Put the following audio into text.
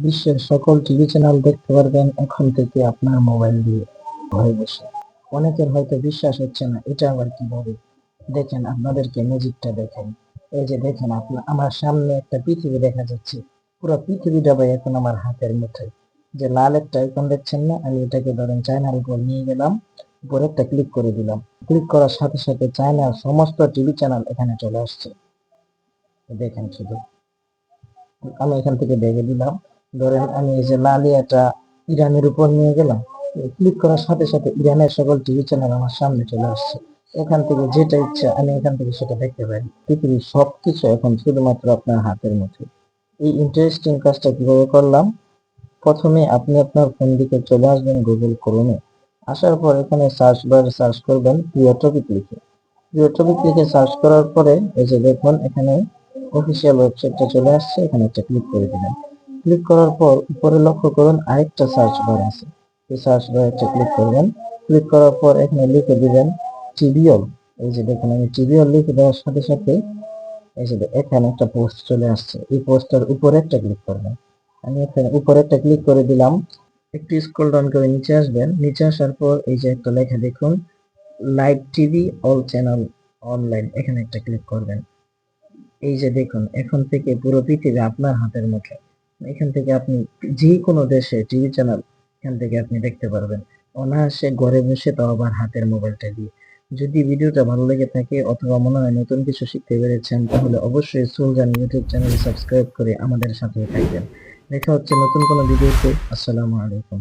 বিশ্বের সকল TV channel দেখতে পারবেন এখন থেকে আপনার মোবাইল দিয়ে ঘরে বসে। অনেকের হয়তো বিশ্বাস হচ্ছে না, এটা আবার কিভাবে? দেখেন, আপনাদেরকে ম্যাজিকটা দেখেন। এই যে দেখেন, আমার সামনে একটা পৃথিবী দেখা যাচ্ছে। পুরো পৃথিবীটা ভাই এখন আমার হাতের মুঠোয়। যে লাল একটা আইকন দেখছেন না, আমি এটাকে ধরেন চায়নার উপর নিয়ে গেলাম, উপরে একটা ক্লিক করে দিলাম। ক্লিক করার সাথে সাথে চায়নার সমস্ত টিভি চ্যানেল এখানে চলে আসছে। দেখেন শুধু, আমি এখান থেকে দেখে দিলাম। ধরেন আমি এই যে লালিয়াটা ইরানের উপর নিয়ে গেলাম, ক্লিক করার সাথে সাথে ইরানের সকল টিভি চ্যানেল আমার সামনে চলে আসছে। এখান থেকে যেটা ইচ্ছা আমি এখান থেকে সেটা দেখতে পারি। পৃথিবীর সবকিছু এখন শুধুমাত্র আপনার হাতের মধ্যে। এই ইন্টারেস্টিং কাজটা কিভাবে করলাম? প্রথমে আপনি আপনার ফোন দিকে চলে আসবেন গুগল ক্রোমে। আসার পর এখানে সার্চ বারে সার্চ করবেন প্রিয় টপিক লিখে। প্রিয় টপিক লিখে সার্চ করার পরে এই যে দেখুন এখানে অফিসিয়াল ওয়েবসাইটটা চলে আসছে, এখানে একটা ক্লিক করে দিবেন। ক্লিক করার পর উপরে লক্ষ্য করুন আরেকটা সার্চ বার আছে, এই সার্চ বারে একটা ক্লিক করবেন। ক্লিক করার পর এখানে লিখে দিবেন টিবিএল। এই যে দেখুন আমি টিবিএল লিখে দেওয়ার সাথে সাথে এই যে এখানে একটা পোস্ট চলে আসছে, এই পোস্টার উপরে একটা ক্লিক করবেন। আমি এখানে উপরে একটা ক্লিক করে দিলাম। একটু স্ক্রল ডাউন করে নিচে আসবেন। নিচে আসার পর এই যে একটা লেখা দেখুন, live TV all channel online, এখানে একটা ক্লিক করবেন। এই যে দেখুন এখন থেকে পুরো পৃথিবী আপনার হাতের মুঠোয়। এখান থেকে আপনি যে কোনো দেশে টিভি চ্যানেল এখান থেকে আপনি দেখতে পারবেন অনায়াসে ঘরে বসে, তাও আবার হাতের মোবাইলটা দিয়ে। যদি ভিডিওটা ভালো লেগে থাকে অথবা মনে হয় নতুন কিছু শিখতে পেরেছেন, তাহলে অবশ্যই সুলজান ইউটিউব চ্যানেল সাবস্ক্রাইব করে আমাদের সাথে থাকবেন। দেখা হচ্ছে নতুন কোনো ভিডিওতে। আসসালামু আলাইকুম।